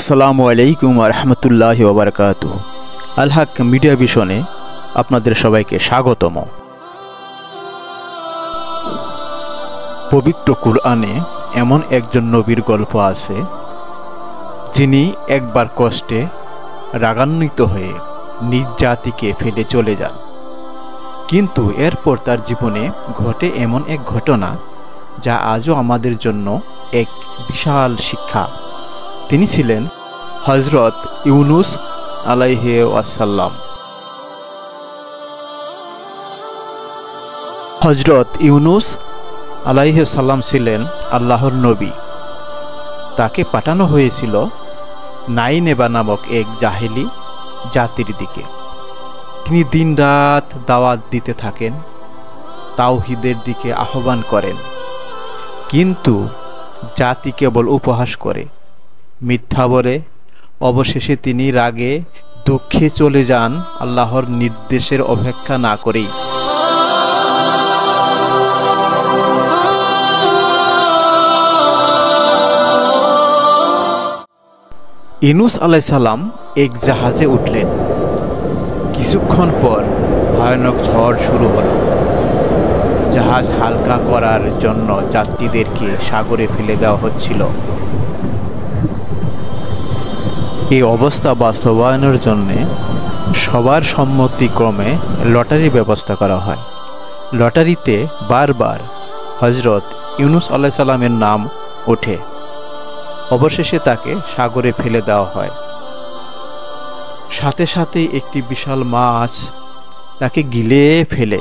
আসসালামু আলাইকুম রহমতুল্লাহি ওয়া বারাকাতুহু। আল হক মিডিয়া ভিশনে আপনাদের সবাইকে স্বাগতম। পবিত্র কুরআনে এমন একজন নবীর গল্প আছে যিনি একবার কষ্টে রাগান্বিত হয়ে নিজ জাতিকে ফেলে চলে যান, কিন্তু এরপর তার জীবনে ঘটে এমন এক ঘটনা যা আজও আমাদের জন্য এক বিশাল শিক্ষা। তিনি ছিলেন হযরত ইউনুস আলাইহিসসালাম। হযরত ইউনুস আলাইহিসসালাম ছিলেন আল্লাহর নবী। তাকে পাঠানো হয়েছিল নাইনেবা নামক এক জাহেলি জাতির দিকে। তিনি দিনরাত দাওয়াত দিতে থাকেন, তাওহীদের দিকে আহ্বান করেন, কিন্তু জাতি কেবল উপহাস করে, মিথ্যা বলে। অবশেষে তিনি রাগে দুঃখে চলে যান, আল্লাহর নির্দেশের অপেক্ষা না করেই। ইউনুস আলাইহিস সালাম এক জাহাজে উঠলেন। কিছুক্ষণ পর ভয়ানক ঝড় শুরু হলো। জাহাজ হালকা করার জন্য যাত্রীদেরকে সাগরে ফেলে দেওয়া হচ্ছিল। এই অবস্থা বাস্তবায়নের জন্য সবার সম্মতিক্রমে লটারির ব্যবস্থা করা হয়। লটারিতে বারবার হযরত ইউনুস আলাইহিস সালামের নাম ওঠে। অবশেষে তাকে সাগরে ফেলে দেওয়া হয়। সাথে সাথে একটি বিশাল মাছ তাকে গিলে ফেলে।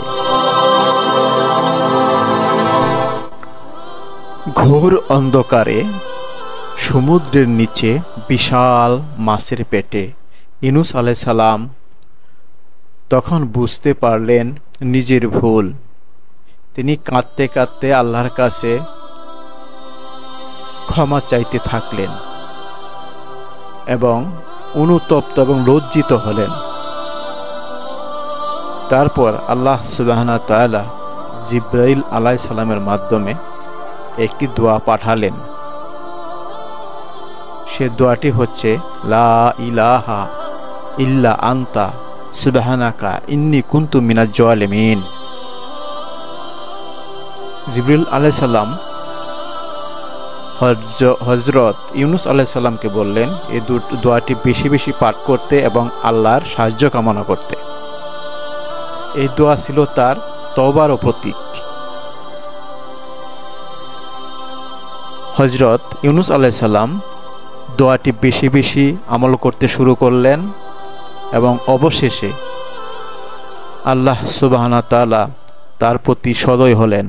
ঘোর অন্ধকারে সমুদ্রের নিচে বিশাল মাছের পেটে ইউনুস আলাইহিস সালাম তখন বুঝতে পারলেন নিজের ভুল। তিনি কাঁদতে কাঁদতে আল্লাহর কাছে ক্ষমা চাইতে থাকলেন এবং অনুতপ্ত এবং লজ্জিত হলেন। তারপর আল্লাহ সুবহানাহু ওয়া তাআলা জিবরাইল আলাইহিস সালামের মাধ্যমে একটি দোয়া পাঠালেন। সে দোয়াটি হচ্ছে, লা ইলাহা ইল্লা আনতা সুবহানাকা ইন্নী কুনতু মিনাজ জালিমিন। জিবরাইল আলাইহিস সালাম হযরত ইউনুস আলাইহিস সালামকে বললেন এই দোয়াটি বেশি বেশি পাঠ করতে এবং আল্লাহর সাহায্য কামনা করতে। এই দোয়া ছিল তার তওবার প্রতীক। হযরত ইউনুস আলাইহিস সালাম দোয়াটি বেশি বেশি আমল করতে শুরু করলেন এবং অবশেষে আল্লাহ সুবহানাহু ওয়া তাআলা তার প্রতি সদয় হলেন।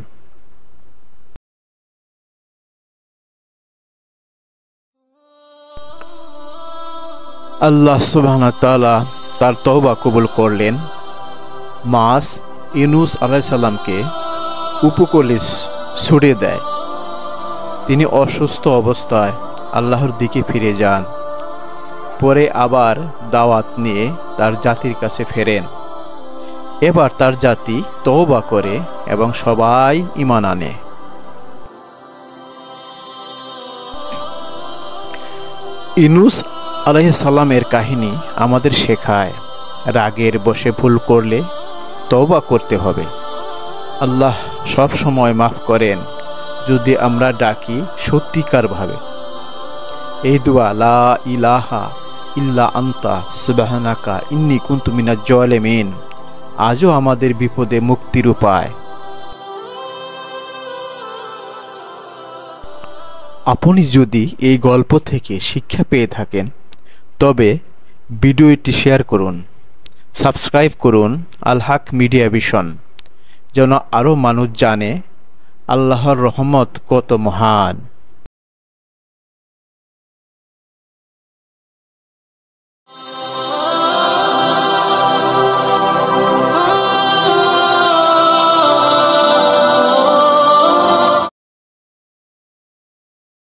আল্লাহ সুবহানাহু ওয়া তাআলা তার তওবা কবুল করলেন। মাছ ইউনুস আলাইহিস সালামকে উপকূলে ছুড়ে দেয়। তিনি অসুস্থ অবস্থায় আল্লাহর দিকে ফিরে যান। পরে আবার দাওয়াত নিয়ে তার জাতির কাছে ফেরেন। এবার তার জাতি তওবা করে এবং সবাই ঈমান আনে। ইউনুস আলাইহিস সালামের কাহিনী আমাদের শেখায়, রাগের বশে ভুল করলে তওবা করতে হবে। আল্লাহ সব সময় মাফ করেন যদি আমরা ডাকি সত্যিকার ভাবে। এই দোয়া, লা ইলাহা ইল্লা আনতা সুবহানাকা ইন্নী কুনতু মিনাজ জালিমিন, আজও আমাদের বিপদে মুক্তির উপায়। আপনি যদি এই গল্প থেকে শিক্ষা পেয়ে থাকেন তবে ভিডিওটি শেয়ার করুন, সাবস্ক্রাইব করুন আল হক মিডিয়া ভিশন, যেন আরও মানুষ জানে আল্লাহর রহমত কত মহান।